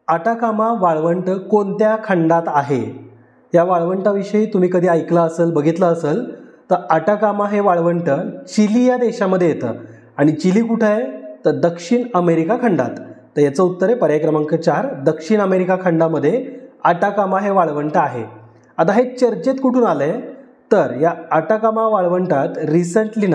Atacama वाळवंट कोणत्या खंडात आहे? या वाळवंटाविषयी तुम्ही कधी ऐकलं असेल, बघितलं असेल तर आटाकामा हे वाळवंट चिली या देशामध्ये येतं. आणि चिली कुठं आहे? तर दक्षिण अमेरिका खंडात. तर याचं उत्तर आहे पर्याय क्रमांक 4, दक्षिण अमेरिका खंडामध्ये आटाकामा हे वाळवंट आहे. आता हे चर्चेत कुठून आलंय? तर या आटाकामा वाळवंटात रिसेंटली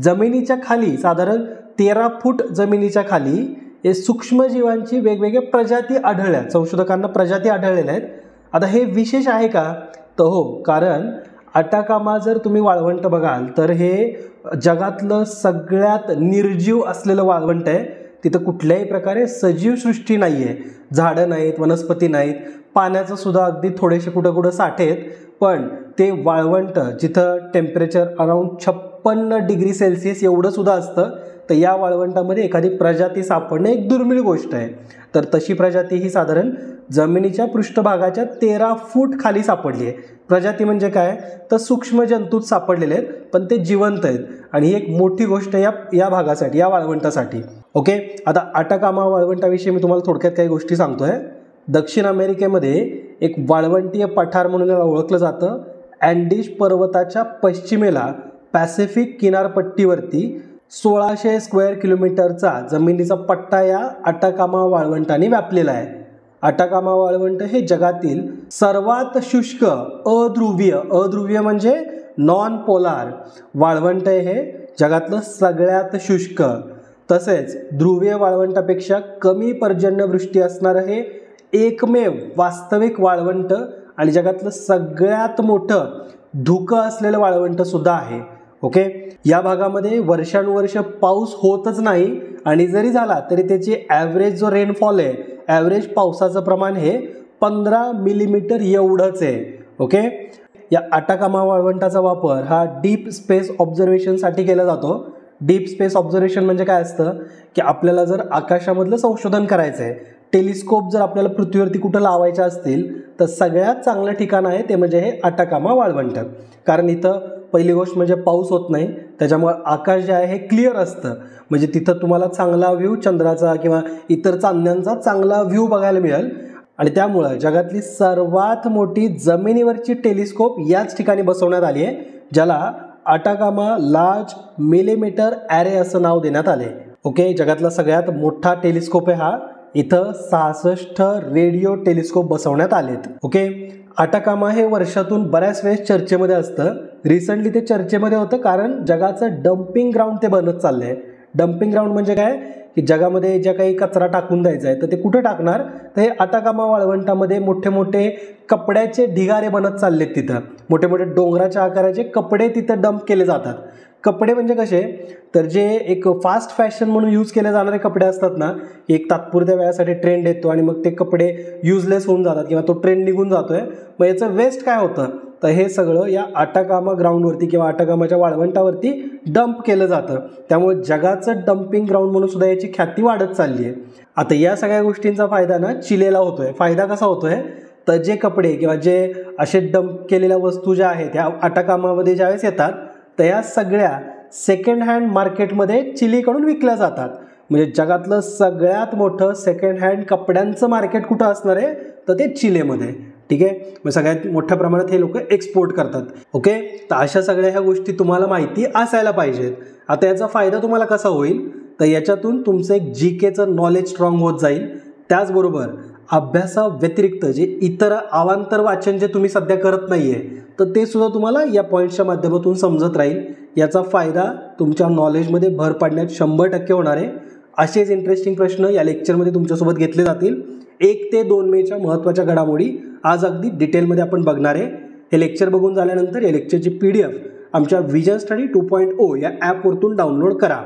जमिनीच्या खाली साधारण 13 फूट जमिनीच्या खाली हे सूक्ष्मजीवांची वेगवेगळ्या प्रजाती आढळल्या. संशोधकांना प्रजाती आढळलेल्या आहेत. आता हे विशेष आहे का? तर हो, कारण आटाकामा जर तुम्ही वाळवंट बघाल तर हे जगातलं सगळ्यात निर्जीव असलेलं वाळवंट आहे. तिथं कुठल्याही प्रकारे सजीव सृष्टी नाही आहे. झाडं नाहीत, वनस्पती नाहीत, पाण्याचं सुद्धा अगदी थोडेसे कुठं साठे आहेत. पण ते वाळवंट जिथं टेम्परेचर अराउंड 56 डिग्री सेल्सिअस एवढं सुद्धा असतं, तर या वाळवंटामध्ये एखादी प्रजाती सापडणं एक दुर्मिळ गोष्ट आहे. तर तशी प्रजाती ही साधारण जमिनीच्या पृष्ठभागाच्या 13 फूट खाली सापडली आहे. प्रजाती म्हणजे काय? तर सूक्ष्म जंतूच सापडलेले आहेत, पण ते जिवंत आहेत. आणि ही एक मोठी गोष्ट या भागासाठी, या वाळवंटासाठी. ओके, आता आटाकामा वाळवंटाविषयी मी तुम्हाला थोडक्यात काही गोष्टी सांगतोय. दक्षिण अमेरिकेमध्ये एक वाळवंटीय पठार म्हणून याला ओळखलं जातं. अँडीज पर्वताच्या पश्चिमेला पॅसिफिक किनारपट्टीवरती 1600 स्क्वेअर किलोमीटरचा जमिनीचा पट्टा या आटाकामा वाळवंटाने व्यापलेला आहे. आटाकामा वाळवंट हे जगातील सर्वात शुष्क अध्रुवीय म्हणजे नॉन पोलार वाळवंट आहे. हे जगातलं सगळ्यात शुष्क, तसेच ध्रुवीय वाळवंटापेक्षा कमी पर्जन्यवृष्टी असणारं हे एकमेव वास्तविक वाळवंट आणि जगातलं सगळ्यात मोठं धुकं असलेलं वाळवंट सुद्धा आहे. ओके, या भागामध्ये वर्षानुवर्ष पाऊस होतच नाही आणि जरी झाला तरी त्याची ॲव्हरेज जो रेनफॉल आहे, ॲव्हरेज पावसाचं प्रमाण हे 15 मिलीमीटर एवढंच आहे. ओके, या आटाकामा वाळवंटाचा वापर हा डीप स्पेस ऑब्झर्वेशनसाठी केला जातो. डीप स्पेस ऑब्झर्वेशन म्हणजे काय असतं की आपल्याला जर आकाशामधलं संशोधन करायचं आहे, टेलिस्कोप जर आपल्याला पृथ्वीवरती कुठं लावायचे असतील तर सगळ्यात चांगलं ठिकाण आहे ते म्हणजे हे आटाकामा वाळवंट. कारण इथं पहिली गोष्ट म्हणजे पाऊस होत नाही, त्याच्यामुळे आकाश जे आहे हे क्लिअर असतं. म्हणजे तिथं तुम्हाला चांगला व्ह्यू चंद्राचा किंवा इतर चांदण्यांचा चांगला व्ह्यू बघायला मिळेल. आणि त्यामुळं जगातली सर्वात मोठी जमिनीवरची टेलिस्कोप याच ठिकाणी बसवण्यात आली आहे, ज्याला आटाकामा लार्ज मिलीमीटर ॲरे असं नाव देण्यात आले. ओके, जगातला सगळ्यात मोठा टेलिस्कोप आहे हा. इथं 66 रेडिओ टेलिस्कोप बसवण्यात आलेत. ओके, आटाकामा हे वर्षातून बऱ्याच वेळेस चर्चेमध्ये असतं. रिसेंटली ते चर्चेमध्ये होतं कारण जगाचं डम्पिंग ग्राउंड ते बनत चाललं आहे. डम्पिंग ग्राउंड म्हणजे काय की जगामध्ये ज्या काही कचरा टाकून द्यायचा आहे तर ते कुठं टाकणार, तर हे आटाकामा वाळवंटामध्ये मोठे मोठे कपड्याचे ढिगारे बनत चाललेत. तिथं मोठे मोठे डोंगराच्या आकाराचे कपडे तिथं डंप केले जातात. कपडे म्हणजे कसे, तर जे एक फास्ट फॅशन म्हणून यूज केले जाणारे कपडे असतात ना, एक तात्पुरत्या वेळासाठी ट्रेंड येतो आणि मग ते कपडे युजलेस होऊन जातात किंवा तो ट्रेंड निघून जातोय. मग याचं वेस्ट काय होतं, तर हे सगळं या आटाकामा ग्राउंडवरती किंवा आटाकामाच्या वाळवंटावरती डंप केलं जातं. त्यामुळे जगाचं डम्पिंग ग्राउंड म्हणून सुद्धा याची ख्याती वाढत चालली आहे. आता या सगळ्या गोष्टींचा फायदा चिलेला होतोय. फायदा कसा होतोय, तर जे कपडे किंवा जे असे डंप केलेल्या वस्तू ज्या आहेत त्या आटाकामामध्ये ज्यावेळेस येतात तर या सगळ्या सेकंड हँड मार्केटमध्ये चिलीकडून विकल्या जातात. म्हणजे जगातलं सगळ्यात मोठं सेकंड हँड कपड्यांचं मार्केट कुठं असणार आहे, तर ते चिलेमध्ये. ठीक आहे, मग सगळ्यात मोठ्या प्रमाणात हे लोक एक्सपोर्ट करतात. ओके, तर अशा सगळ्या ह्या गोष्टी तुम्हाला माहिती असायला पाहिजेत. आता याचा फायदा तुम्हाला कसा होईल, तर याच्यातून तुमचं एक जीकेचं नॉलेज स्ट्रॉंग होत जाईल. त्याचबरोबर अभ्यासाव्यतिरिक्त जे इतर अवांतर वाचन जे तुम्ही सध्या करत नाही आहे तर ते सुद्धा तुम्हाला या पॉईंट्सच्या माध्यमातून समजत राहील. याचा फायदा तुमच्या नॉलेजमध्ये भर पाडण्यात 100% होणार आहे. असेच इंटरेस्टिंग प्रश्न या लेक्चरमध्ये तुमच्यासोबत घेतले जातील. 1 ते 2 मेच्या महत्त्वाच्या घडामोडी आज अगदी डिटेलमध्ये आपण बघणार आहे. हे लेक्चर बघून झाल्यानंतर या लेक्चरची PDF आमच्या विजन स्टडी 2.0 या ॲपवरतून डाउनलोड करा.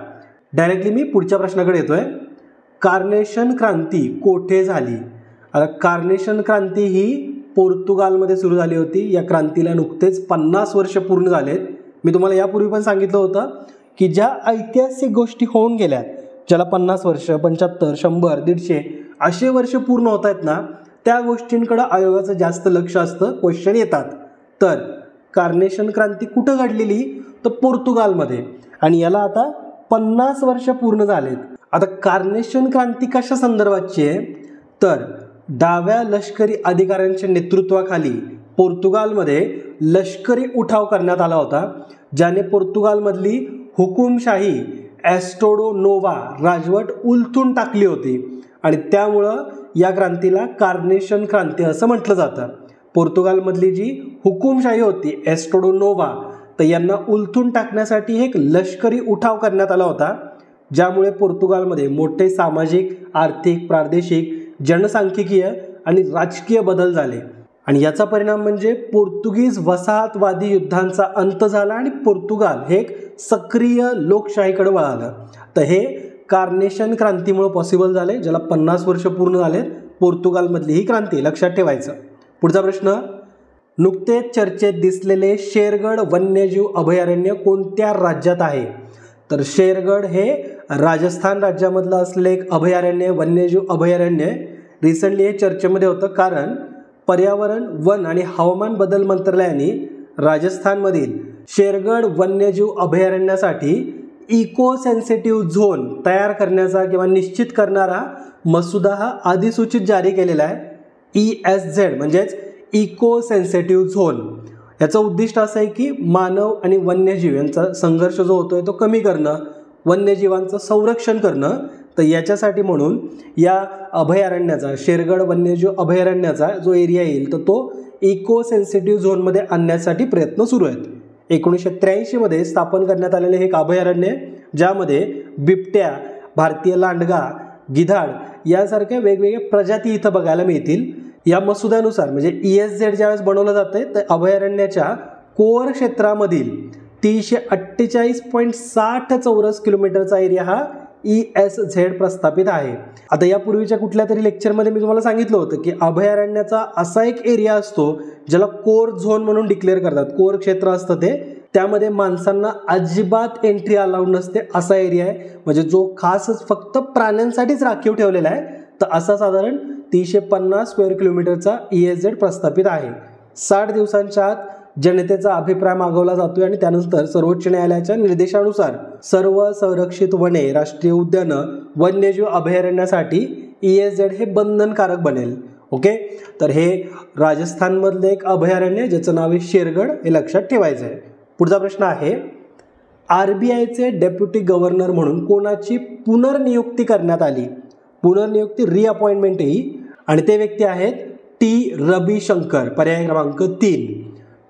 डायरेक्टली मी पुढच्या प्रश्नाकडे येतोय. कार्नेशन क्रांती कोठे झाली? आता कार्नेशन क्रांती ही पोर्तुगालमध्ये सुरू झाली होती. या क्रांतीला नुकतेच 50 वर्ष पूर्ण झालेत. मी तुम्हाला यापूर्वी पण सांगितलं होतं की ज्या ऐतिहासिक गोष्टी होऊन गेल्या, ज्याला 50 वर्ष, 75, 100, 150 असे वर्ष पूर्ण होत आहेत ना, त्या गोष्टींकडे आयोगाचं जास्त लक्ष असतं, क्वेश्चन येतात. तर कार्नेशन क्रांती कुठं घडलेली, तर पोर्तुगालमध्ये, आणि याला आता 50 वर्ष पूर्ण झालेत. आता कार्नेशन क्रांती कशा संदर्भाची आहे, तर डाव्या लष्करी अधिकाऱ्यांच्या नेतृत्वाखाली पोर्तुगालमध्ये लष्करी उठाव करण्यात आला होता, ज्याने पोर्तुगालमधली हुकुमशाही एस्टोडो नोवा राजवट उलथून टाकली होती आणि त्यामुळं या क्रांतीला कार्नेशन क्रांती असं म्हटलं जातं. पोर्तुगालमधली जी हुकुमशाही होती एस्टोडो नोवा, तर यांना उलथून टाकण्यासाठी एक लष्करी उठाव करण्यात आला होता, ज्यामुळे पोर्तुगालमध्ये मोठे सामाजिक, आर्थिक, प्रादेशिक, जनसांख्यिकीय आणि राजकीय बदल झाले आणि याचा परिणाम म्हणजे पोर्तुगीज वसाहतवादी युद्धांचा अंत झाला आणि पोर्तुगाल हे एक सक्रिय लोकशाहीकडे वळालं. तर हे कार्नेशन क्रांतीमुळे पॉसिबल झाले, ज्याला 50 वर्ष पूर्ण झालेत पोर्तुगालमधली ही क्रांती, लक्षात ठेवायचं. पुढचा प्रश्न, नुकतेच चर्चेत दिसलेले शेरगड वन्यजीव अभयारण्य कोणत्या राज्यात आहे? तर शेरगड हे राजस्थान राज्यामधलं असलेलं एक अभयारण्य, वन्यजीव अभयारण्य. रिसेंटली हे चर्चेमध्ये होतं कारण पर्यावरण, वन आणि हवामान बदल मंत्रालयाने राजस्थानमधील शेरगड वन्यजीव अभयारण्यासाठी इको सेन्सिटिव्ह झोन तयार करण्याचा किंवा निश्चित करणारा मसुदा हा अधिसूचित जारी केलेला आहे. ESZ म्हणजेच इको सेन्सिटिव्ह झोन. याचं उद्दिष्ट असं आहे की मानव आणि वन्यजीव यांचा संघर्ष जो होतोय तो कमी करणं, वन्यजीवांचं संरक्षण करणं. तर याच्यासाठी म्हणून या अभयारण्याचा, शेरगड वन्यजीव अभयारण्याचा जो एरिया येईल तर तो इको सेन्सिटिव्ह झोनमध्ये आणण्यासाठी प्रयत्न सुरू आहेत. 1983 मध्ये स्थापन करण्यात आलेले हे एक अभयारण्य, ज्यामध्ये बिबट्या, भारतीय लांडगा, गिधाड यासारख्या वेगवेगळ्या प्रजाती इथं बघायला मिळतील. या मसुद्यानुसार म्हणजे ESZ ज्यावेळेस बनवलं जाते तर अभयारण्याच्या कोर क्षेत्रामधील 348.60 चौरस किलोमीटरचा एरिया हा ESZ प्रस्थापित आहे. आता यापूर्वीच्या कुठल्या तरी लेक्चरमध्ये मी तुम्हाला सांगितलं होतं की अभयारण्याचा असा एक एरिया असतो ज्याला कोर झोन म्हणून डिक्लेअर करतात. कोर क्षेत्र असतं ते, त्यामध्ये माणसांना अजिबात एंट्री अलाउड नसते असा एरिया आहे, म्हणजे जो खासच फक्त प्राण्यांसाठीच राखीव ठेवलेला आहे. तर असा साधारण 350 स्क्वेअर किलोमीटरचा ESZ प्रस्थापित आहे. 60 दिवसांच्या आत जनतेचा अभिप्राय मागवला जातोय आणि त्यानंतर सर्वोच्च न्यायालयाच्या निर्देशानुसार सर्व संरक्षित वने, राष्ट्रीय उद्यानं, वन्यजीव अभयारण्यासाठी ESZ हे बंधनकारक बनेल. ओके, तर हे राजस्थानमधलं एक अभयारण्य ज्याचं नाव आहे शेरगड, हे लक्षात ठेवायचं आहे. पुढचा प्रश्न आहे, RBIचे डेप्युटी गव्हर्नर म्हणून कोणाची पुनर्नियुक्ती करण्यात आली? पुनर्नियुक्ती, रिअपॉइंटमेंट ही, आणि ते व्यक्ती आहेत T. रविशंकर. पर्याय क्रमांक 3.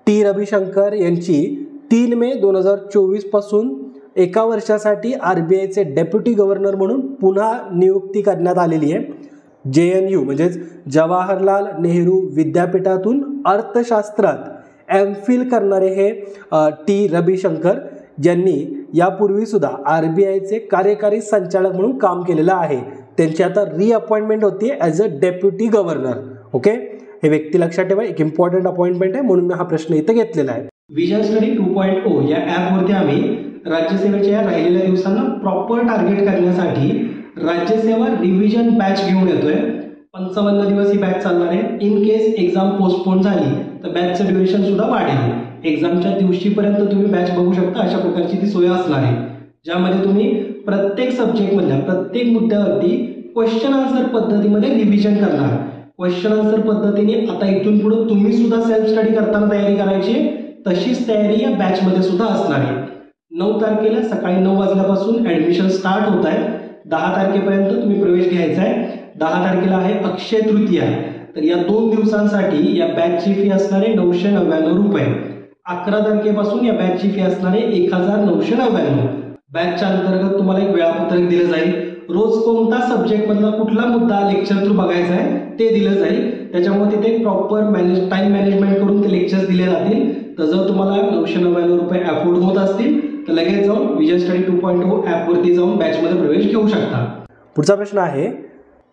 T. रविशंकर यांची 3 मे 2024 पासून एका वर्षासाठी RBIचे डेप्युटी गव्हर्नर म्हणून पुन्हा नियुक्ती करण्यात आलेली आहे. JNU म्हणजेच जवाहरलाल नेहरू विद्यापीठातून अर्थशास्त्रात MPhil करणारे हे T. रविशंकर, ज्यांनी यापूर्वी सुद्धा RBIचे कार्यकारी संचालक म्हणून काम केलेलं आहे. त्यांची आता रिअपॉइंटमेंट होती as a deputy governor. Okay, हे व्यक्ती लक्षात ठेवा, एक इम्पॉर्टंट अपॉइंटमेंट आहे म्हणून मी हा प्रश्न इथं घेतलेला आहे. विजन स्टडी 2.0 या ॲपवरती आम्ही राज्यसेवेच्या या राहिलेल्या दिवसांना प्रॉपर टार्गेट करण्यासाठी राज्यसेवा रिव्हिजन बॅच घेऊन येतोय. 55 दिवस ही बॅच चालणार आहे. इन केस एक्झाम पोस्टपोन झाली तर बॅचचं ड्युरेशन सुद्धा वाढेल. एक्झामच्या दिवशीपर्यंत तुम्ही बॅच बघू शकता, अशा प्रकारची ती सोय असणार आहे, ज्यामध्ये तुम्ही प्रत्येक सब्जेक्टमधल्या प्रत्येक मुद्द्यावरती क्वेश्चन आन्सर पद्धतीमध्ये रिव्हिजन करणार. क्वेश्चन आन्सर पद्धतीने आता इथून पुढे तुम्ही सुद्धा सेल्फ स्टडी करताना तयारी करायची, तशीच तयारी या बॅचमध्ये सुद्धा असणार आहे. 9 तारखेला सकाळी 9 वाजल्यापासून ॲडमिशन स्टार्ट होत आहे. 10 तारखेपर्यंत तुम्ही प्रवेश घ्यायचा आहे. 10 तारखेला आहे अक्षय तृतीया. तर या 2 दिवसांसाठी या बॅचची फी असणार आहे 999 रुपये. 11 तारखेपासून या बॅचची फी असणार आहे 1999. बॅचच्या अंतर्गत तुम्हाला एक वेळापत्रक दिलं जाईल. रोज कोणता सब्जेक्ट मधला कुठला मुद्दा लेक्चर थ्रू बघायचा आहे ते दिलं जाईल. त्याच्यामुळे तिथे प्रॉपर टाइम मॅनेजमेंट करून ते लेक्चर्स दिले जातील. तर जर तुम्हाला 999 रुपये अफोर्ड होत असतील तर लगेच जाऊन विजन स्टडी 2.0 ॲपवरती जाऊन बॅचमध्ये प्रवेश घेऊ शकता. पुढचा प्रश्न आहे,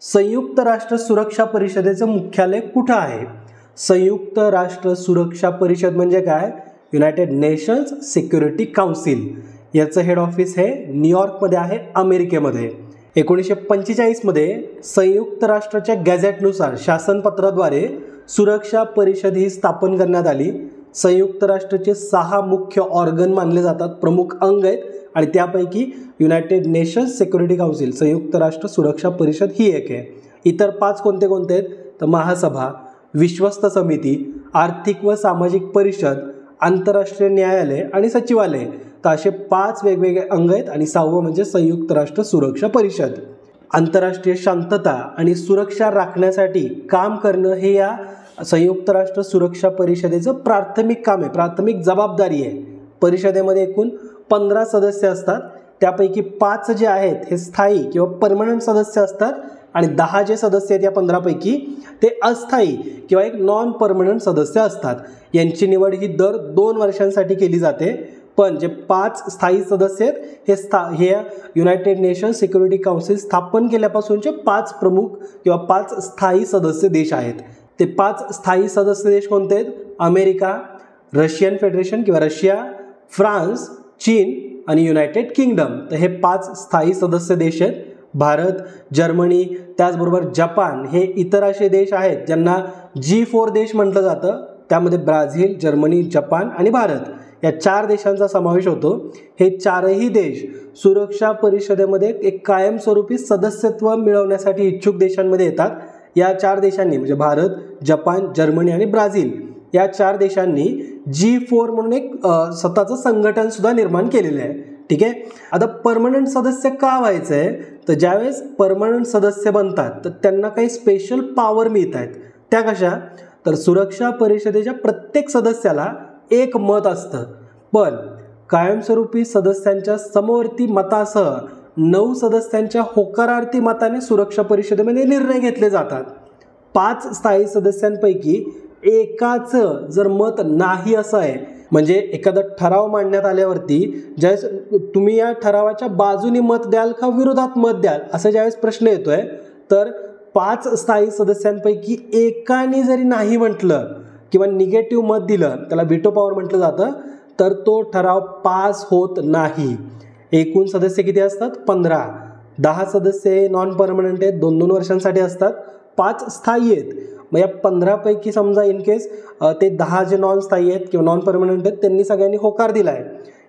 संयुक्त राष्ट्र सुरक्षा परिषदेचं मुख्यालय कुठं आहे? संयुक्त राष्ट्र सुरक्षा परिषद म्हणजे काय? United nations security council. याचं हेड ऑफिस हे न्यूयॉर्कमध्ये आहे, अमेरिकेमध्ये. 1945 मध्ये संयुक्त राष्ट्राच्या गॅझेटनुसार शासनपत्राद्वारे सुरक्षा परिषद ही स्थापन करण्यात आली. संयुक्त राष्ट्राचे 6 मुख्य ऑर्गन मानले जातात, प्रमुख अंग आहेत, आणि त्यापैकी युनायटेड नेशन्स सिक्युरिटी काउन्सिल, संयुक्त राष्ट्र सुरक्षा परिषद ही एक आहे. इतर 5 कोणते कोणते आहेत? तर महासभा, विश्वस्त समिती, आर्थिक व सामाजिक परिषद, आंतरराष्ट्रीय न्यायालय आणि सचिवालय. तर असे 5 वेगवेगळे अंग आहेत आणि 6वं म्हणजे संयुक्त राष्ट्र सुरक्षा परिषद. आंतरराष्ट्रीय शांतता आणि सुरक्षा राखण्यासाठी काम करणं हे या संयुक्त राष्ट्र सुरक्षा परिषदेचं प्राथमिक काम आहे, प्राथमिक जबाबदारी आहे. परिषदेमध्ये एकूण 15 सदस्य असतात. त्यापैकी 5 जे आहेत हे स्थायी किंवा परमनंट सदस्य असतात आणि 10 जे सदस्य आहेत या 15 पैकी ते अस्थायी किंवा एक नॉन परमनंट सदस्य असतात. यांची निवड ही दर 2 वर्षांसाठी केली जाते. पण जे 5 स्थायी सदस्य आहेत हे युनायटेड नेशन सिक्युरिटी काउन्सिल स्थापन केल्यापासूनचे 5 प्रमुख किंवा 5 स्थायी सदस्य देश आहेत. ते 5 स्थायी सदस्य देश कोणते आहेत? अमेरिका, रशियन फेडरेशन किंवा रशिया, फ्रान्स, चीन आणि युनायटेड किंगडम. तर हे 5 स्थायी सदस्य देश आहेत. भारत, जर्मनी, त्याचबरोबर जपान हे इतर असे देश आहेत ज्यांना G4 देश म्हटलं जातं. त्यामध्ये ब्राझील, जर्मनी, जपान आणि भारत या 4 देशांचा समावेश होतो. हे 4ही देश सुरक्षा परिषदेमध्ये एक कायमस्वरूपी सदस्यत्व मिळवण्यासाठी इच्छुक देशांमध्ये येतात. या 4 देशांनी म्हणजे भारत, जपान, जर्मनी आणि ब्राझील या 4 देशांनी G4 म्हणून एक स्वतःचं संघटन सुद्धा निर्माण केलेलं आहे. ठीक आहे. आता परमनंट सदस्य का व्हायचं आहे? तर ज्यावेळेस परमनंट सदस्य बनतात तर त्यांना काही स्पेशल पॉवर मिळत आहेत. त्या कशा? तर सुरक्षा परिषदेच्या प्रत्येक सदस्याला एक मत असतं, पण कायमस्वरूपी सदस्यांच्या समवर्ती मतासह 9 सदस्यांच्या होकारार्थी मताने सुरक्षा परिषदेमध्ये निर्णय घेतले जातात. 5 स्थायी सदस्यांपैकी एकाचं जर मत नाही असं आहे, म्हणजे एखादा ठराव मांडण्यात आल्यावरती ज्यावेळेस तुम्ही या ठरावाच्या बाजूने मत द्याल का विरोधात मत द्याल असं ज्यावेळेस प्रश्न येतोय, तर 5 स्थायी सदस्यांपैकी एकाने जरी नाही म्हटलं किंवा निगेटिव्ह मत दिलं, त्याला व्हीटो पॉवर म्हटलं जातं, तर तो ठराव पास होत नाही. एकूण सदस्य किती असतात? 15. 10 सदस्य नॉन परमनंट आहेत, 2-2 वर्षांसाठी असतात. 5 स्थायी आहेत. मग या 15 पैकी समजा इन केस ते 10 जे नॉन स्थायी आहेत किंवा नॉन परमनंट आहेत त्यांनी सगळ्यांनी होकार दिला आहे.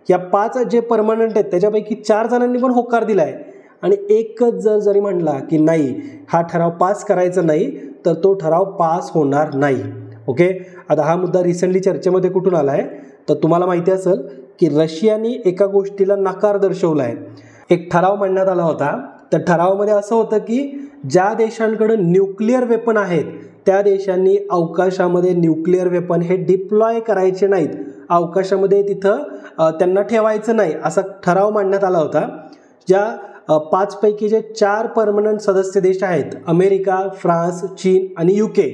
या 5 जे परमनंट आहेत त्याच्यापैकी 4 जणांनी पण होकार दिला आहे आणि एकच जरी म्हणला की नाही हा ठराव पास करायचा नाही, तर तो ठराव पास होणार नाही. ओके. आता हा मुद्दा रिसेंटली चर्चेमध्ये कुठून आला आहे? तर तुम्हाला माहिती असेल की रशियाने एका गोष्टीला नकार दर्शवला आहे. एक ठराव मांडण्यात आला होता. त्या ठरावामध्ये असं होतं की ज्या देशांकडे न्यूक्लिअर वेपन आहेत त्या देशांनी अवकाशामध्ये न्यूक्लिअर वेपन हे डिप्लॉय करायचे नाहीत, अवकाशामध्ये तिथं त्यांना ठेवायचं नाही असा ठराव मांडण्यात आला होता. ज्या 5 पैकी जे 4 परमनंट सदस्य देश आहेत अमेरिका, फ्रान्स, चीन आणि UK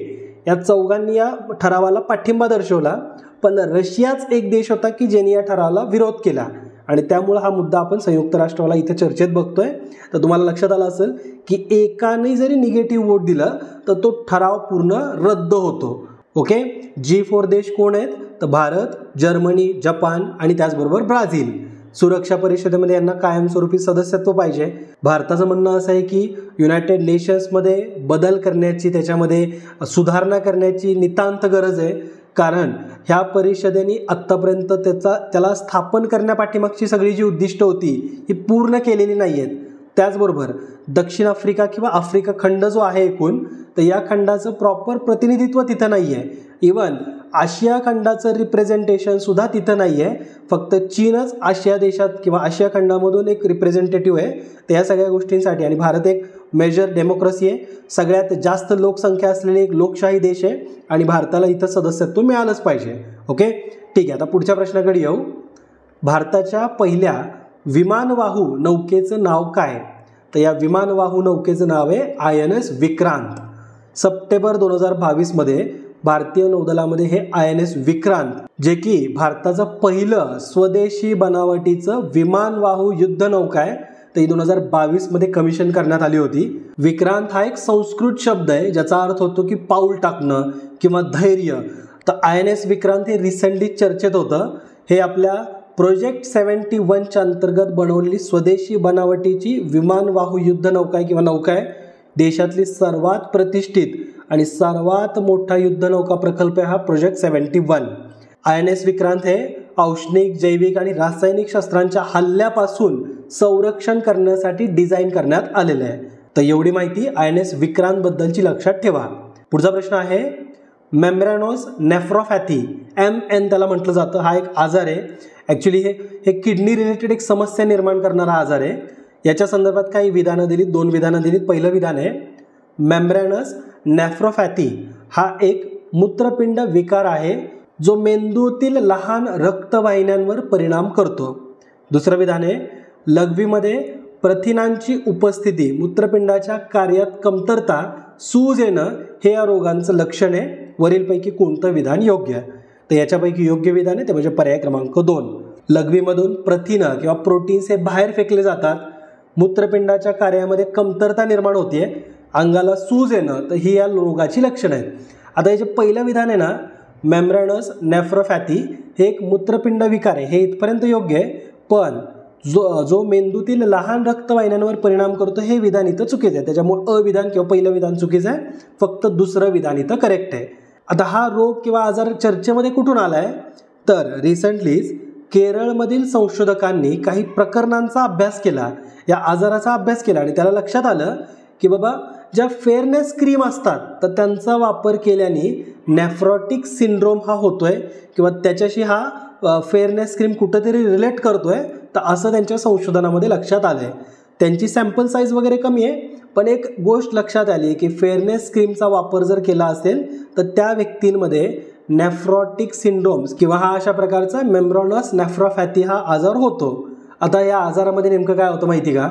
या 4घांनी या ठरावाला पाठिंबा दर्शवला, पण रशियाच एक देश होता की ज्यांनी या ठरावाला विरोध केला आणि त्यामुळे हा मुद्दा आपण संयुक्त राष्ट्राला इथे चर्चेत बघतोय. तर तुम्हाला लक्षात आलं असेल की एकाने जरी निगेटिव्ह वोट दिलं तर तो ठराव पूर्ण रद्द होतो. ओके. G4 देश कोण आहेत? तर भारत, जर्मनी, जपान आणि त्याचबरोबर ब्राझील. सुरक्षा परिषदेमध्ये यांना कायमस्वरूपी सदस्यत्व पाहिजे. भारताचं म्हणणं असं आहे की युनायटेड नेशन्समध्ये बदल करण्याची, त्याच्यामध्ये सुधारणा करण्याची नितांत गरज आहे, कारण ह्या परिषदेने आत्तापर्यंत त्याला स्थापन करण्यापाठीमागची सगळी जी उद्दिष्ट होती ही पूर्ण केलेली नाही आहेत. त्याचबरोबर दक्षिण आफ्रिका किंवा आफ्रिका खंड जो आहे एकूण, तर या खंडाचं प्रॉपर प्रतिनिधित्व तिथं नाही आहे. इवन आशिया खंडाचं रिप्रेझेंटेशन सुद्धा तिथं नाही आहे. फक्त चीनच आशिया देशात किंवा आशिया खंडामधून एक रिप्रेझेंटेटिव्ह आहे. तर या सगळ्या गोष्टींसाठी, आणि भारत एक मेजर डेमोक्रेसी आहे, सगळ्यात जास्त लोकसंख्या असलेली एक लोकशाही देश आहे आणि भारताला इथं सदस्यत्व मिळालंच पाहिजे. ओके. ठीक आहे. आता पुढच्या प्रश्नाकडे येऊ. भारताच्या पहिल्या विमानवाहू नौकेचं नाव काय? तर या विमानवाहू नौकेचं नाव आहे INS विक्रांत. सप्टेंबर 2022 भारतीय नौदलामध्ये हे INS विक्रांत, जे की भारताचं पहिलं स्वदेशी बनावटीचं विमानवाहू युद्धनौका आहे, तर ही 2022 कमिशन करण्यात आली होती. विक्रांत हा एक संस्कृत शब्द आहे ज्याचा अर्थ होतो की पाऊल टाकणं किंवा धैर्य. तर INS विक्रांत हे रिसेंटली चर्चेत होतं. हे आपल्या प्रोजेक्ट 71च्या अंतर्गत बनवलेली स्वदेशी बनावटीची विमानवाहू युद्धनौका आहे किंवा नौका आहे. देशातली सर्वात प्रतिष्ठित आणि सर्वात मोठा युद्धनौका प्रकल्प आहे हा प्रोजेक्ट 71. INS विक्रांत हे औष्णिक, जैविक आणि रासायनिक शस्त्रांच्या हल्ल्यापासून संरक्षण करण्यासाठी डिझाईन करण्यात आलेलं आहे. तर एवढी माहिती INS विक्रांत बद्दलची लक्षात ठेवा. पुढचा प्रश्न आहे मेम्ब्रेनोस नेफ्रोपॅथी, MN त्याला म्हटलं जातं, हा एक आजार आहे. ॲक्च्युली हे किडनी रिलेटेड एक समस्या निर्माण करणारा आजार आहे. याच्या संदर्भात काही विधानं दिलीत, 2 विधानं दिलीत. पहिलं विधान आहे मेम्ब्रेनस नेफ्रोपॅथी हा एक मूत्रपिंड विकार आहे जो मेंदूतील लहान रक्तवाहिन्यांवर परिणाम करतो. दुसरं विधान आहे लघवीमध्ये प्रथिनांची उपस्थिती, मूत्रपिंडाच्या कार्यात कमतरता, सूज येणं हे या रोगांचं लक्षण आहे. वरीलपैकी कोणतं विधान योग्य आहे? तर याच्यापैकी योग्य विधान आहे ते म्हणजे पर्याय क्रमांक 2. लघवीमधून प्रथिनं किंवा प्रोटीन्स हे बाहेर फेकले जातात, मूत्रपिंडाच्या कार्यामध्ये कमतरता निर्माण होते, अंगाला सूज येणं, तर ही या रोगाची लक्षणं आहेत. आता याचे पहिलं विधान आहे ना, मेम्ब्रेनस नेफ्रोपॅथी हे एक मूत्रपिंड विकार आहे, हे इथपर्यंत योग्य आहे. पण जो मेंदूतील लहान रक्तवाहिन्यांवर परिणाम करतो हे विधान इथं चुकीचं आहे. त्याच्यामुळे अविधान किंवा पहिलं विधान चुकीचं आहे, फक्त दुसरं विधान इथं करेक्ट आहे. आता हा रोग किंवा आजार चर्चेमध्ये कुठून आला आहे? तर रिसेंटलीच केरळमधील संशोधकांनी काही प्रकरणांचा अभ्यास केला, या आजाराचा अभ्यास केला आणि त्याला लक्षात आलं की बाबा ज्या फेअरनेस क्रीम असतात तर त्यांचा वापर केल्याने नेफ्रोटिक सिंड्रोम हा होतोय किंवा त्याच्याशी हा फेअरनेस क्रीम कुठंतरी रिलेट करतोय, तर असं त्यांच्या संशोधनामध्ये लक्षात आलं आहे. त्यांची सॅम्पल साईज वगैरे कमी आहे, पण एक गोष्ट लक्षात आली की फेअरनेस क्रीमचा वापर जर केला असेल तर त्या व्यक्तींमध्ये नेफ्रोटिक सिंड्रोम्स किंवा हा अशा प्रकारचा मेम्ब्रेनस नेफ्रोपॅथी हा आजार होतो. आता या आजारामध्ये नेमकं काय होतं माहिती का?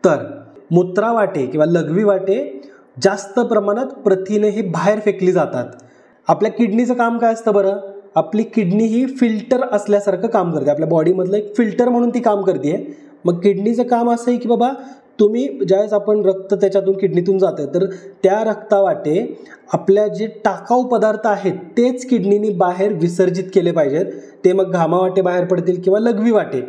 तर मूत्रावाटे किंवा लघवी वाटे जास्त प्रमाणात प्रथिने ही बाहेर फेकली जातात. आपल्या किडनीचं काम काय असतं बरं? आपली किडनी ही फिल्टर असल्यासारखं काम करते, आपल्या बॉडीमधलं एक फिल्टर म्हणून ती काम करते. मग किडनीचं काम असं आहे की बाबा तुम्ही ज्यावेळेस आपण रक्त त्याच्यातून किडनीतून जाते तर त्या रक्तावाटे आपल्या जे टाकाऊ पदार्थ आहेत तेच किडनीने बाहेर विसर्जित केले पाहिजेत. ते मग घामावाटे बाहेर पडतील किंवा लघवी वाटे.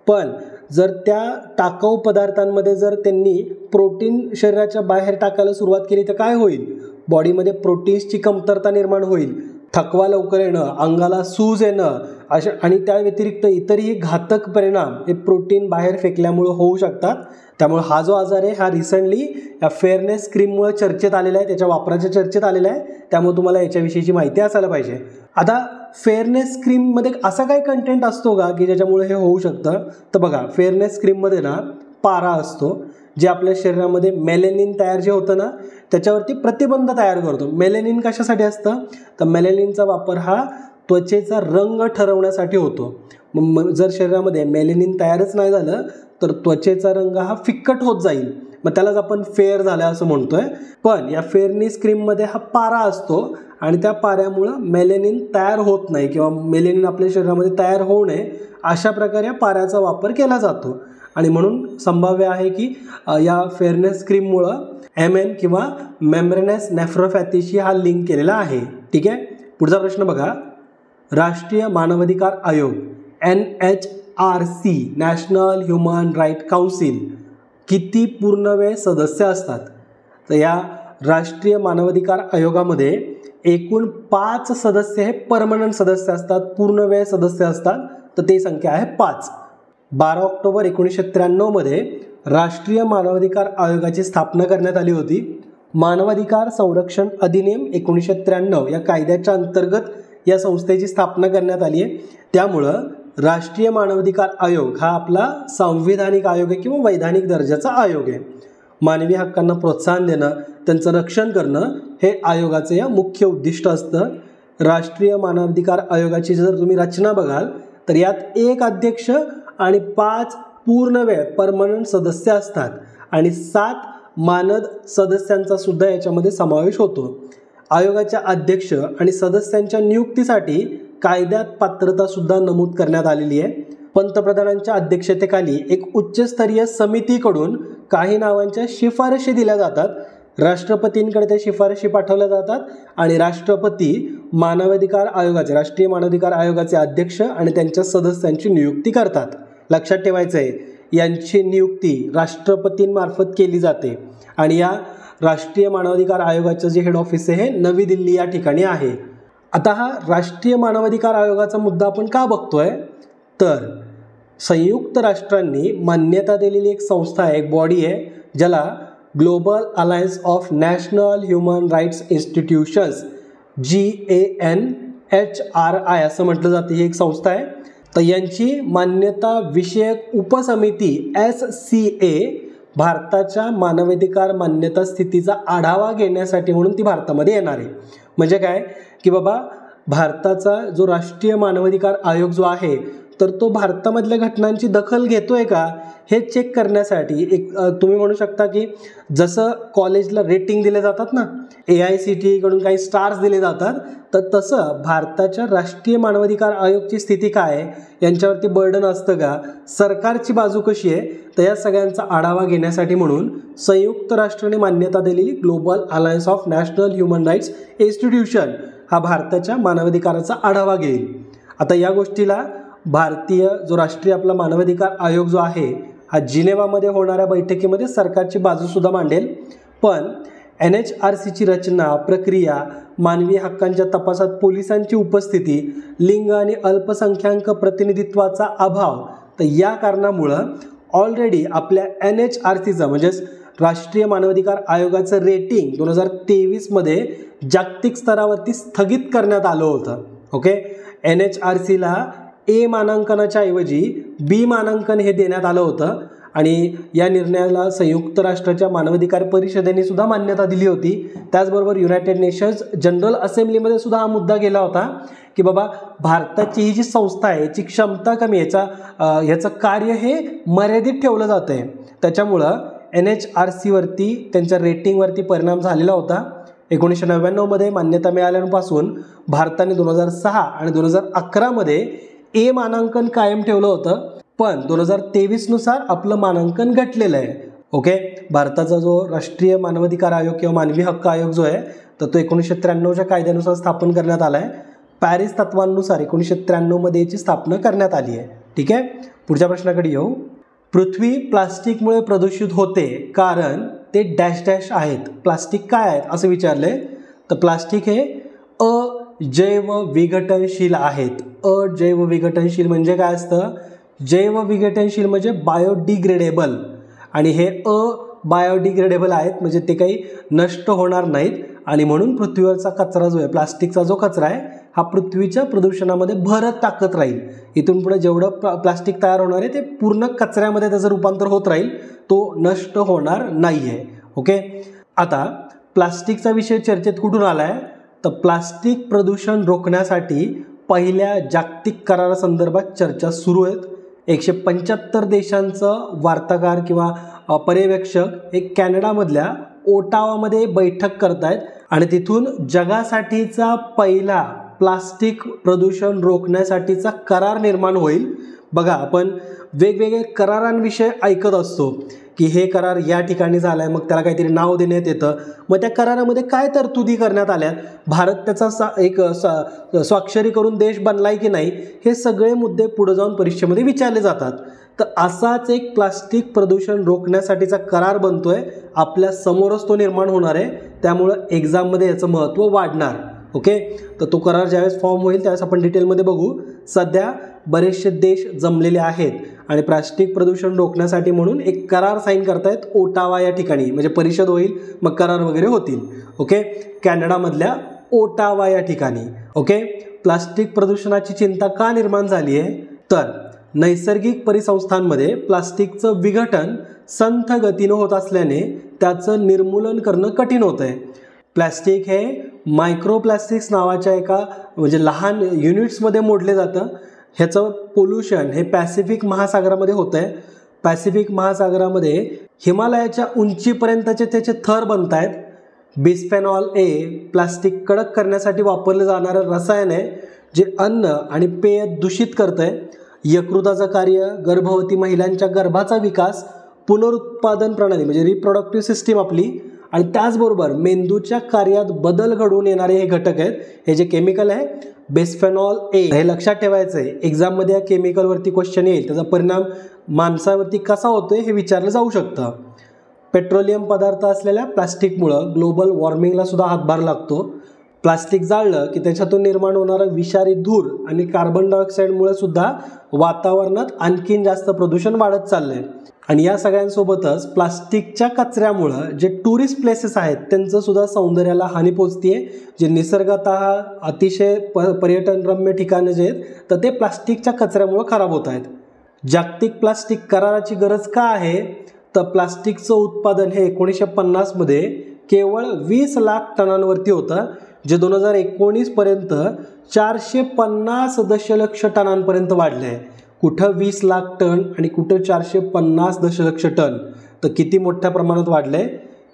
पण जर त्या टाकाऊ पदार्थांमध्ये जर त्यांनी प्रोटीन शरीराच्या बाहेर टाकायला सुरुवात केली तर काय होईल? बॉडीमध्ये प्रोटीन्सची कमतरता निर्माण होईल, थकवा लवकर येणं, अंगाला सूज येणं अशा आणि त्या व्यतिरिक्त इतरही घातक परिणाम हे प्रोटीन बाहेर फेकल्यामुळे होऊ शकतात. त्यामुळे हा जो आजार आहे हा रिसेंटली या फेअरनेस क्रीममुळे चर्चेत आलेला आहे, त्याच्या वापराच्या चर्चेत आलेला आहे. त्यामुळे तुम्हाला याच्याविषयीची माहिती असायला पाहिजे. आता फेअरनेस क्रीममध्ये असा काय कंटेंट असतो का की ज्याच्यामुळे हे होऊ शकतं? तर बघा, फेअरनेस क्रीममध्ये ना पारा असतो जे आपल्या शरीरामध्ये मेलेनिन तयार जे होतं ना त्याच्यावरती प्रतिबंध तयार करतो. मेलेनिन कशासाठी असतं? तर मेलेनिनचा वापर हा त्वचेचा रंग ठरवण्यासाठी होतो. मग जर शरीरामध्ये मेलेनिन तयारच नाही झालं तर त्वचेचा रंग हा फिक्कट होत जाईल, मग त्यालाच आपण फेअर झाला असं म्हणतोय. पण या फेअरनेस क्रीममध्ये हा पारा असतो आणि त्या पाऱ्यामुळं मेलेनिन तयार होत नाही किंवा मेलेनिन आपल्या शरीरामध्ये तयार होऊ नये अशा प्रकारे या पाऱ्याचा वापर केला जातो. आणि म्हणून संभाव्य आहे की या फेअरनेस क्रीममुळं MN किंवा मेम्ब्रेनस नेफ्रोपॅथीशी हा लिंक केलेला आहे. ठीक आहे, पुढचा प्रश्न बघा. राष्ट्रीय मानवाधिकार आयोग NHRC national human right council किती पूर्णवेळ सदस्य असतात? तर या राष्ट्रीय मानवाधिकार आयोगामध्ये एकूण 5 सदस्य हे परमनंट सदस्य असतात, पूर्णवेळ सदस्य असतात, तर ते संख्या आहे 5. 12 ऑक्टोबर 1993 मध्ये राष्ट्रीय मानवाधिकार आयोगाची स्थापना करण्यात आली होती. मानवाधिकार संरक्षण अधिनियम 1993 या कायद्याच्या अंतर्गत या संस्थेची स्थापना करण्यात आली आहे. त्यामुळं राष्ट्रीय मानवाधिकार आयोग हा आपला संविधानिक आयोग आहे किंवा वैधानिक दर्जाचा आयोग आहे. मानवी हक्कांना प्रोत्साहन देणं, त्यांचं रक्षण करणं हे आयोगाचं या मुख्य उद्दिष्ट असतं. राष्ट्रीय मानवाधिकार आयोगाची जर तुम्ही रचना बघाल तर यात 1 अध्यक्ष आणि 5 पूर्णवेळ परमनंट सदस्य असतात आणि 7 मानद सदस्यांचा सुद्धा याच्यामध्ये समावेश होतो. आयोगाच्या अध्यक्ष आणि सदस्यांच्या नियुक्तीसाठी कायद्यात पात्रता सुद्धा नमूद करण्यात आलेली आहे. पंतप्रधानांच्या अध्यक्षतेखाली एक उच्चस्तरीय समितीकडून काही नावांच्या शिफारशी दिल्या जातात. राष्ट्रपतींकडे त्या शिफारशी पाठवल्या जातात आणि राष्ट्रपती मानवाधिकार आयोगाचे, राष्ट्रीय मानवाधिकार आयोगाचे अध्यक्ष आणि त्यांच्या सदस्यांची नियुक्ती करतात. लक्षात ठेवायचं आहे, यांची नियुक्ती राष्ट्रपतींमार्फत केली जाते आणि या राष्ट्रीय मानवाधिकार आयोगाचं जे हेड ऑफिस आहे हे नवी दिल्ली या ठिकाणी आहे. आता हा राष्ट्रीय मानवाधिकार आयोगाचा मुद्दा आपण का बघतोय? तर संयुक्त राष्ट्रांनी मान्यता दिलेली एक संस्था आहे, एक बॉडी आहे, ज्याला global alliance of national human rights institutions, GANHRI असं म्हटलं जातं, ही एक संस्था आहे. तर यांची मान्यता विषयक उपसमिती SCA भारताच्या मानवाधिकार मान्यता स्थितीचा आढावा घेण्यासाठी म्हणून ती भारतामध्ये येणार आहे. म्हणजे काय की बाबा भारताचा जो राष्ट्रीय मानवाधिकार आयोग जो आहे तर तो भारतामधल्या घटनांची दखल घेतोय का हे चेक करण्यासाठी एक तुम्ही म्हणू शकता की जसं कॉलेजला रेटिंग दिले जातात ना, AICTE कडून काही स्टार्स दिले जातात, तर तसं भारताच्या राष्ट्रीय मानवाधिकार आयोगची स्थिती काय आहे, यांच्यावरती बर्डन असतं का, सरकारची बाजू कशी आहे, तर या सगळ्यांचा आढावा घेण्यासाठी म्हणून संयुक्त राष्ट्राने मान्यता दिलेली global alliance of national human rights institution हा भारताच्या मानवाधिकाराचा आढावा घेईल. आता या गोष्टीला भारतीय जो राष्ट्रीय आपला मानवाधिकार आयोग जो आहे हा जिनेवामध्ये होणाऱ्या बैठकीमध्ये सरकारची बाजूसुद्धा मांडेल. पण NHRCची रचना, प्रक्रिया, मानवी हक्कांच्या तपासात पोलिसांची उपस्थिती, लिंग आणि अल्पसंख्याक प्रतिनिधित्वाचा अभाव, तर या कारणामुळं ऑलरेडी आपल्या NHRCचं म्हणजेच राष्ट्रीय मानवाधिकार आयोगाचं रेटिंग 2023मध्ये जागतिक स्तरावरती स्थगित करण्यात आलं होतं. ओके, NHRCला A मानांकनाच्या ऐवजी B मानांकन हे देण्यात आलं होतं आणि या निर्णयाला संयुक्त राष्ट्राच्या मानवाधिकार परिषदेने सुद्धा मान्यता दिली होती. त्याचबरोबर युनायटेड नेशन्स जनरल असेंब्लीमध्ये सुद्धा हा मुद्दा गेला होता की बाबा भारताची ही जी संस्था आहे याची क्षमता कमी, याचं कार्य हे मर्यादित ठेवलं जातं आहे. त्याच्यामुळं NHRCवरती त्यांच्या रेटिंगवरती परिणाम झालेला होता. 1999मध्ये मान्यता मिळाल्यापासून भारताने 2006 आणि 2011मध्ये A मानांकन कायम ठेवलं होतं, पण 2023 नुसार आपलं मानांकन घटलेलं आहे. ओके, भारताचा जो राष्ट्रीय मानवाधिकार आयोग किंवा मानवी हक्क आयोग जो आहे तर तो 1993च्या कायद्यानुसार स्थापन करण्यात आला आहे. पॅरिस तत्वांनुसार 1993मध्ये याची स्थापना करण्यात आली आहे. ठीक आहे, पुढच्या प्रश्नाकडे येऊ. पृथ्वी प्लास्टिकमुळे प्रदूषित होते कारण ते डॅश डॅश आहेत. प्लास्टिक काय आहेत असं विचारले तर प्लास्टिक हे अजैव विघटनशील आहेत. अजैव विघटनशील म्हणजे काय असतं, जैव विघटनशील म्हणजे बायोडिग्रेडेबल, आणि हे अबायोडिग्रेडेबल आहेत म्हणजे ते काही नष्ट होणार नाहीत, आणि म्हणून पृथ्वीवरचा कचरा जो आहे, प्लास्टिकचा जो कचरा आहे हा पृथ्वीच्या प्रदूषणामध्ये भरत टाकत राहील. इथून पुढे जेवढं प्लास्टिक तयार होणार आहे ते पूर्ण कचऱ्यामध्ये त्याचं रूपांतर होत राहील, तो नष्ट होणार नाही आहे. ओके, आता प्लास्टिकचा विषय चर्चेत कुठून आला आहे तर प्लास्टिक प्रदूषण रोखण्यासाठी पहिल्या जागतिक करारासंदर्भात चर्चा सुरू आहेत. 175 देशांचं वार्ताहर किंवा पर्यवेक्षक हे कॅनडामधल्या ओटावामध्ये बैठक करत आहेत आणि तिथून जगासाठीचा पहिला प्लास्टिक प्रदूषण रोखण्यासाठीचा करार निर्माण होईल. बघा, आपण वेगवेगळे करारांविषयी ऐकत असतो की हे करार या ठिकाणी झाला आहे, मग त्याला काहीतरी नाव देण्यात येतं, मग त्या करारामध्ये काय तरतुदी करण्यात आल्या, भारत त्याचा स्वाक्षरी करून देश बनलाय की नाही, हे सगळे मुद्दे पुढे जाऊन परीक्षेमध्ये विचारले जातात. तर असाच एक प्लास्टिक प्रदूषण रोखण्यासाठीचा करार बनतोय, आपल्या समोरच तो निर्माण होणार आहे, त्यामुळं एक्झाममध्ये याचं महत्त्व वाढणार. ओके, तर तो करार ज्यावेळेस फॉर्म होईल त्यावेळेस आपण डिटेलमध्ये बघू. सध्या बरेचसे देश जमलेले आहेत आणि प्लास्टिक प्रदूषण रोखण्यासाठी म्हणून एक करार साईन करतायत ओटावा या ठिकाणी, म्हणजे परिषद होईल मग करार वगैरे होतील. ओके, कॅनडामधल्या ओटावा या ठिकाणी. ओके, प्लास्टिक प्रदूषणाची चिंता का निर्माण झाली आहे तर नैसर्गिक परिसंस्थांमध्ये प्लास्टिकचं विघटन संथ गतीनं होत असल्याने त्याचं निर्मूलन करणं कठीण होतं आहे. प्लास्टिक हे मायक्रोप्लास्टिक्स नावाच्या एका म्हणजे लहान युनिट्समध्ये मोडले जातं. ह्याचं पोल्युशन हे पॅसिफिक महासागरामध्ये होतं आहे. पॅसिफिक महासागरामध्ये हिमालयाच्या उंचीपर्यंतचे त्याचे थर बनत आहेत. बिस्फेनॉल A प्लास्टिक कडक करण्यासाठी वापरलं जाणारं रसायन आहे जे अन्न आणि पेय दूषित करतं आहे. यकृताचं कार्य, गर्भवती महिलांच्या गर्भाचा विकास, पुनरुत्पादन प्रणाली म्हणजे रिप्रोडक्टिव्ह सिस्टीम आपली, आणि त्याचबरोबर मेंदूच्या कार्यात बदल घडवून येणारे हे घटक आहेत. हे जे केमिकल आहे बिस्फेनॉल A, हे लक्षात ठेवायचं आहे. एक्झाममध्ये या केमिकलवरती क्वेश्चन येईल, त्याचा परिणाम माणसावरती कसा होतोय हे विचारलं जाऊ शकतं. पेट्रोलियम पदार्थ असलेल्या प्लास्टिकमुळं ग्लोबल वॉर्मिंगला सुद्धा हातभार लागतो. प्लास्टिक जाळलं की त्याच्यातून निर्माण होणारा विषारी धूर आणि कार्बन डायऑक्साईडमुळे सुद्धा वातावरणात आणखीन जास्त प्रदूषण वाढत चाललंय. आणि या सगळ्यांसोबतच प्लास्टिकच्या कचऱ्यामुळं जे टुरिस्ट प्लेसेस आहेत त्यांचं सुद्धा सौंदर्याला हानी पोचते. जे निसर्गतः अतिशय पर्यटनरम्य ठिकाणं जे आहेत तर ते प्लास्टिकच्या कचऱ्यामुळं खराब होत आहेत. जागतिक प्लास्टिक कराराची गरज का आहे, तर प्लास्टिकचं उत्पादन हे 1950मध्ये केवळ 20 लाख टनांवरती होतं, जे 2019 पर्यंत 450 दशलक्ष टनांपर्यंत वाढले आहे. कुठं 20 लाख टन आणि कुठं 450 दशलक्ष टन, तर किती मोठ्या प्रमाणात वाढले.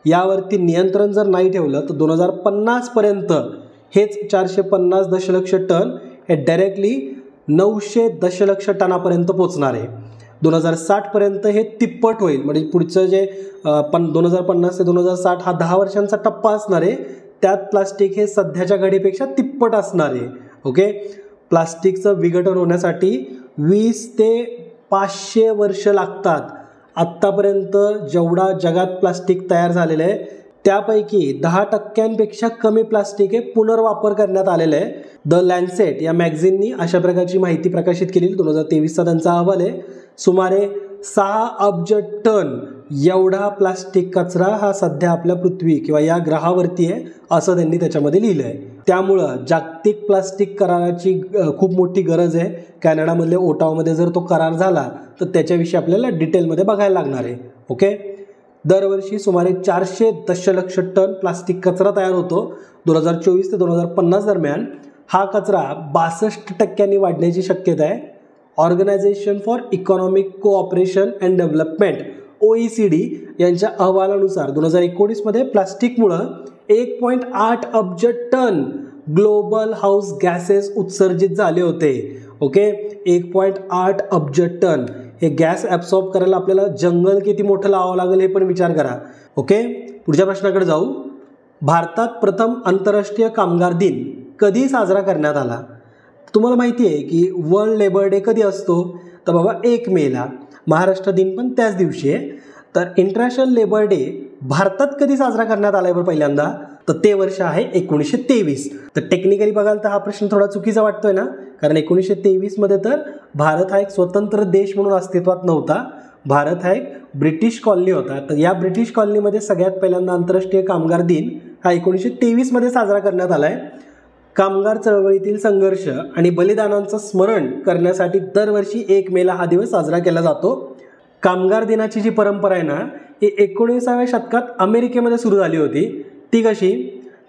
यावरती नियंत्रण जर नाही ठेवलं तर 2050 पर्यंत हेच 450 दशलक्ष टन हे डायरेक्टली 900 दशलक्ष टनापर्यंत पोचणार आहे. 2060 पर्यंत हे तिप्पट होईल. म्हणजे पुढचं जे 2050 ते 2060 हा 10 वर्षांचा टप्पा असणार आहे. त्यात प्लास्टिक हे सध्याच्या घडीपेक्षा तिप्पट असणार आहे. ओके, प्लास्टिकचं विघटन होण्यासाठी 20 ते 500 वर्ष लागतात. आत्तापर्यंत जेवढा जगात प्लास्टिक तयार झालेलं आहे त्यापैकी 10% कमी प्लास्टिक हे पुनर्वापर करण्यात आलेलं आहे. द लॅन्सेट या मॅगझिननी अशा प्रकारची माहिती प्रकाशित केली. 2023चा त्यांचा अहवाल आहे. सुमारे 6 अब्ज टन एवढा प्लास्टिक कचरा हा सध्या आपल्या पृथ्वी किंवा या ग्रहावरती आहे असं त्यांनी त्याच्यामध्ये लिहिलं आहे. त्यामुळं जागतिक प्लास्टिक कराराची खूप मोठी गरज आहे. कॅनडामधल्या ओटावामध्ये जर तो करार झाला तर त्याच्याविषयी आपल्याला डिटेलमध्ये बघायला लागणार आहे. ओके, दरवर्षी सुमारे 400 दशलक्ष टन प्लास्टिक कचरा तयार होतो. 2024 ते 2050 दरम्यान हा कचरा 62% वाढण्याची शक्यता आहे. Organisation for economic cooperation and development OECD यांच्या अहवालानुसार 2019मध्ये प्लास्टिकमुळं 1.8 अब्ज टन ग्लोबल हाऊस गॅसेस उत्सर्जित झाले होते. ओके, 1.8 अब्ज टन हे गॅस ॲब्सॉर्ब करायला आपल्याला जंगल किती मोठं लावावं लागेल हे पण विचार करा. ओके, पुढच्या प्रश्नाकडे जाऊ. भारतात प्रथम आंतरराष्ट्रीय कामगार दिन कधी साजरा करण्यात आला? तुम्हाला माहिती आहे की वर्ल्ड लेबर डे कधी असतो, तर बाबा 1 मेला. महाराष्ट्र दिन पण त्याच दिवशी आहे. तर इंटरनॅशनल लेबर डे भारतात कधी साजरा करण्यात आला आहे बरं पहिल्यांदा, तर ते वर्ष आहे 1923. तर टेक्निकली बघाल तर हा प्रश्न थोडा चुकीचा वाटतोय ना, कारण 1923मध्ये तर भारत हा एक स्वतंत्र देश म्हणून अस्तित्वात नव्हता. भारत हा एक ब्रिटिश कॉलनी होता. तर या ब्रिटिश कॉलनीमध्ये सगळ्यात पहिल्यांदा आंतरराष्ट्रीय कामगार दिन हा 1923मध्ये साजरा करण्यात आला आहे. कामगार चळवळीतील संघर्ष आणि बलिदानांचं स्मरण करण्यासाठी दरवर्षी 1 मेला हा दिवस साजरा केला जातो. कामगार दिनाची जी परंपरा आहे ना ही 19व्या शतकात अमेरिकेमध्ये सुरू झाली होती. ती कशी,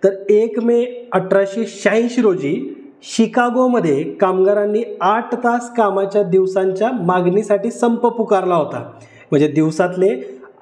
तर 1 मे 1886 रोजी शिकागोमध्ये कामगारांनी 8 तास कामाच्या दिवसांच्या मागणीसाठी संप पुकारला होता. म्हणजे दिवसातले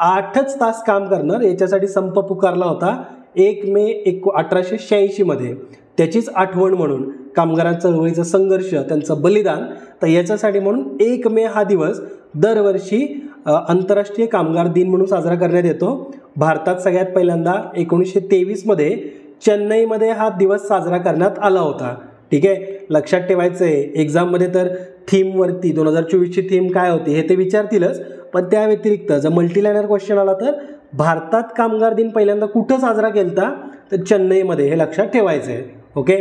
8च तास काम करणार याच्यासाठी संप पुकारला होता 1 मे 1886मध्ये. त्याचीच आठवण म्हणून कामगारांच्या चळवळीचा संघर्ष, त्यांचं बलिदान, तर याच्यासाठी म्हणून 1 मे हा दिवस दरवर्षी आंतरराष्ट्रीय कामगार दिन म्हणून साजरा करण्यात येतो. भारतात सगळ्यात पहिल्यांदा 1923मध्ये चेन्नईमध्ये हा दिवस साजरा करण्यात आला होता. ठीक आहे, लक्षात ठेवायचं आहे. एक्झाममध्ये तर थीमवरती 2024ची थीम काय होती हे ते विचारतीलच, पण त्या व्यतिरिक्त जर मल्टीलायनर क्वेश्चन आला तर भारतात कामगार दिन पहिल्यांदा कुठं साजरा केला तर चेन्नईमध्ये, हे लक्षात ठेवायचं आहे. ओके,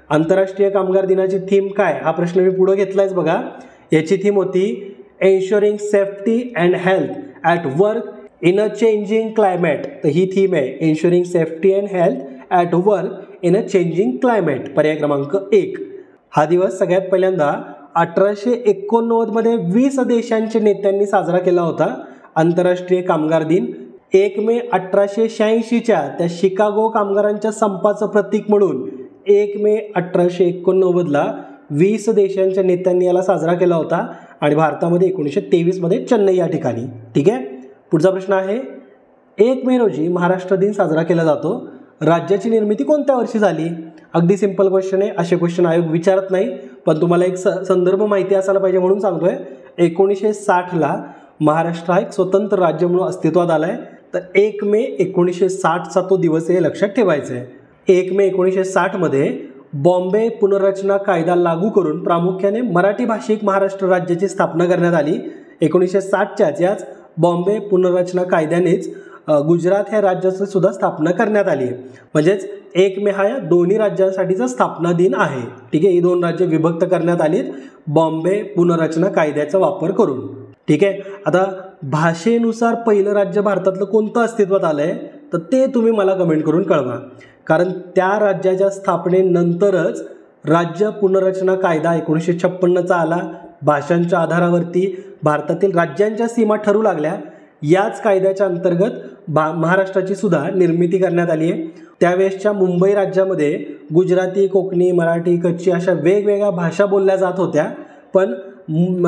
आंतरराष्ट्रीय कामगार दिनाची थीम काय हा प्रश्न मी पुढं घेतलायच बघा. याची थीम होती ensuring safety and health at work in a changing climate. तर ही थीम आहे ensuring safety and health at work in a changing climate, पर्याय क्रमांक 1. हा दिवस सगळ्यात पहिल्यांदा 1889मध्ये 20 देशांच्या नेत्यांनी साजरा केला होता. आंतरराष्ट्रीय कामगार दिन 1 मे 1886च्या त्या शिकागो कामगारांच्या संपाचं प्रतीक म्हणून 1 मे 1889ला 20 देशांच्या नेत्यांनी याला साजरा केला होता आणि भारतामध्ये 1923मध्ये चेन्नई या ठिकाणी. ठीक आहे, पुढचा प्रश्न आहे 1 मे रोजी महाराष्ट्र दिन साजरा केला जातो. राज्याची निर्मिती कोणत्या वर्षी झाली? अगदी सिंपल क्वेश्चन आहे. असे क्वेश्चन आयोग विचारत नाही, पण तुम्हाला एक संदर्भ माहिती असायला पाहिजे म्हणून सांगतोय. 1960ला महाराष्ट्र हा एक स्वतंत्र राज्य म्हणून अस्तित्वात आला आहे. तर 1 मे 1960चा तो दिवस हे लक्षात ठेवायचं आहे. 1 मे 1960मध्ये बॉम्बे पुनर्रचना कायदा लागू करून प्रामुख्याने मराठी भाषिक महाराष्ट्र राज्याची स्थापना करण्यात आली. 1960च्याच याच बॉम्बे पुनर्रचना कायद्यानेच गुजरात ह्या राज्याची सुद्धा स्थापना करण्यात आली आहे. म्हणजेच 1 मे हा या दोन्ही राज्यांसाठीचा स्थापना दिन आहे. ठीक आहे, ही 2 राज्य विभक्त करण्यात आलीत बॉम्बे पुनर्रचना कायद्याचा वापर करून. ठीक आहे, आता भाषेनुसार पहिलं राज्य भारतातलं कोणतं अस्तित्वात आलं आहे, तर ते तुम्ही मला कमेंट करून कळवा. कारण त्या राज्याच्या स्थापनेनंतरच राज्य पुनर्रचना कायदा 1956चा आला. भाषांच्या आधारावरती भारतातील राज्यांच्या सीमा ठरू लागल्या. याच कायद्याच्या अंतर्गत महाराष्ट्राची सुद्धा निर्मिती करण्यात आली आहे. त्यावेळेसच्या मुंबई राज्यामध्ये गुजराती, कोकणी, मराठी, कच्ची अशा वेगवेगळ्या भाषा बोलल्या जात होत्या. पण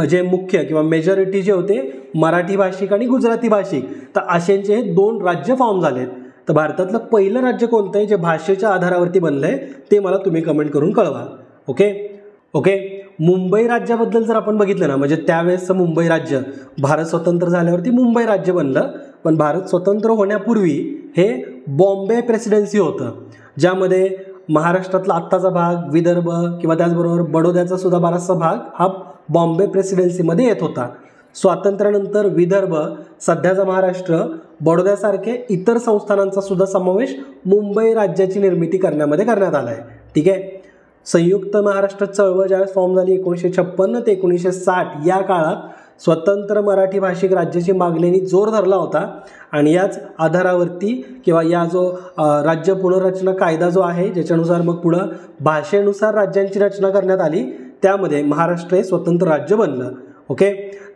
जे मुख्य किंवा मेजॉरिटी जे होते मराठी भाषिक आणि गुजराती भाषिक, तर अशांचे 2 राज्य फॉर्म झालेत. तर भारतातलं पहिलं राज्य कोणतं आहे जे भाषेच्या आधारावरती बनलं आहे ते मला तुम्ही कमेंट करून कळवा. ओके. मुंबई राज्याबद्दल जर आपण बघितलं ना, म्हणजे त्यावेळेसचं मुंबई राज्य भारत स्वतंत्र झाल्यावरती मुंबई राज्य बनलं. पण भारत स्वतंत्र होण्यापूर्वी हे बॉम्बे प्रेसिडेन्सी होतं, ज्यामध्ये महाराष्ट्रातला आत्ताचा भाग, विदर्भ किंवा त्याचबरोबर बडोद्याचा सुद्धा बराचसा भाग हा बॉम्बे प्रेसिडेन्सीमध्ये येत होता. स्वातंत्र्यानंतर विदर्भ, सध्याचा महाराष्ट्र, बडोद्यासारखे इतर संस्थानांचा सुद्धा समावेश मुंबई राज्याची निर्मिती करण्यामध्ये करण्यात आला आहे. ठीक आहे. संयुक्त महाराष्ट्र चळवळ ज्यावेळेस फॉर्म झाली 1956 ते 1960 या काळात स्वतंत्र मराठी भाषिक राज्याची मागणीने जोर धरला होता. आणि याच आधारावरती किंवा या जो राज्य पुनर्रचना कायदा जो आहे, ज्याच्यानुसार मग पुढं भाषेनुसार राज्यांची रचना करण्यात आली, त्यामध्ये महाराष्ट्र हे स्वतंत्र राज्य बनलं. ओके.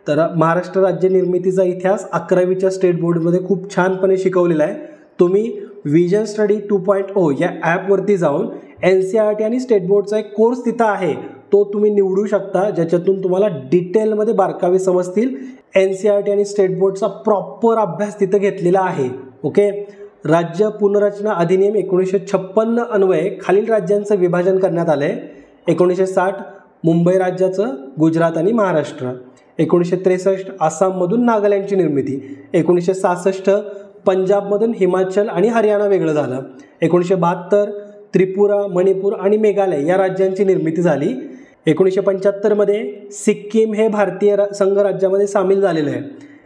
तर महाराष्ट्र राज्य निर्मितीचा इतिहास 11वीच्या स्टेट बोर्डमध्ये खूप छानपणे शिकवलेला आहे. तुम्ही विजन स्टडी 2.0 या ॲपवरती जाऊन NCERT आणि स्टेट बोर्डचा एक कोर्स तिथं आहे, तो तुम्ही निवडू शकता, ज्याच्यातून तुम्हाला डिटेलमध्ये बारकावे समजतील. NCERT आणि स्टेट बोर्डचा प्रॉपर अभ्यास तिथं घेतलेला आहे. ओके. राज्य पुनर्रचना अधिनियम 1956 अन्वये खालील राज्यांचं विभाजन करण्यात आलं आहे. 1960 मुंबई राज्याचं, गुजरात आणि महाराष्ट्र. 1963 आसाममधून नागालँडची निर्मिती. 1966 पंजाबमधून हिमाचल आणि हरियाणा वेगळं झालं. 1972 त्रिपुरा, मणिपूर आणि मेघालय या राज्यांची निर्मिती झाली. 1975 सिक्कीम हे भारतीय संघ राज्यामध्ये सामील झालेलं आहे.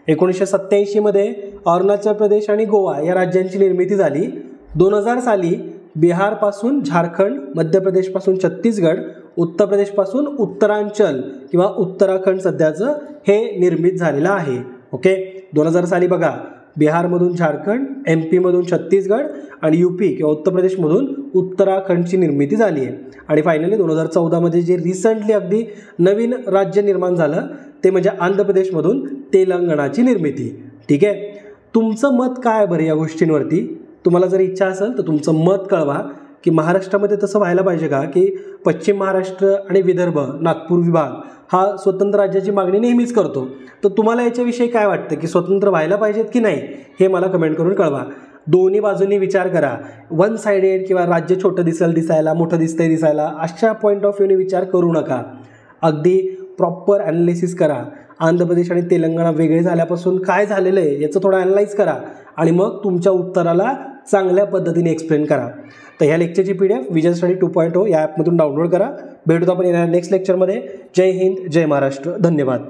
1987 अरुणाचल प्रदेश आणि गोवा या राज्यांची निर्मिती झाली. 2000 साली बिहारपासून झारखंड, मध्य प्रदेशपासून छत्तीसगड, उत्तर प्रदेशपासून उत्तरांचल किंवा उत्तराखंड सध्याचं हे निर्मित झालेलं आहे. ओके. 2000 साली बघा, बिहारमधून झारखंड, MP मधून छत्तीसगड आणि UP किंवा उत्तर प्रदेशमधून उत्तराखंडची निर्मिती झाली आहे. आणि फायनली 2014 जे रिसेंटली अगदी नवीन राज्य निर्माण झालं ते म्हणजे आंध्र प्रदेशमधून तेलंगणाची निर्मिती. ठीक आहे. तुमचं मत काय बरं या गोष्टींवरती? तुम्हाला जर इच्छा असेल तर तुमचं मत कळवा की महाराष्ट्रामध्ये तसं व्हायला पाहिजे का, की पश्चिम महाराष्ट्र आणि विदर्भ, नागपूर विभाग हा स्वतंत्र राज्याची मागणी नेहमीच करतो. तर तुम्हाला याच्याविषयी काय वाटतं की स्वतंत्र व्हायला पाहिजेत की नाही, हे मला कमेंट करून कळवा. दोन्ही बाजूंनी विचार करा. वन साइडेड किंवा राज्य छोटं दिसायला, मोठं दिसायला अशा पॉईंट ऑफ व्ह्यूने विचार करू नका. अगदी प्रॉपर ॲनालिसिस करा. आंध्र प्रदेश आणि तेलंगणा वेगळे झाल्यापासून काय झालेलं आहे याचं थोडं ॲनालाइज करा आणि मग तुमच्या उत्तराला चांगल्या पद्धतीने एक्सप्लेन करा. तर ह्या लेक्चरची PDF विजन स्टडी 2.0 या ॲपमधून डाउनलोड करा. भेटूत आपण येणाऱ्या नेक्स्ट लेक्चरमध्ये. जय हिंद, जय महाराष्ट्र. धन्यवाद.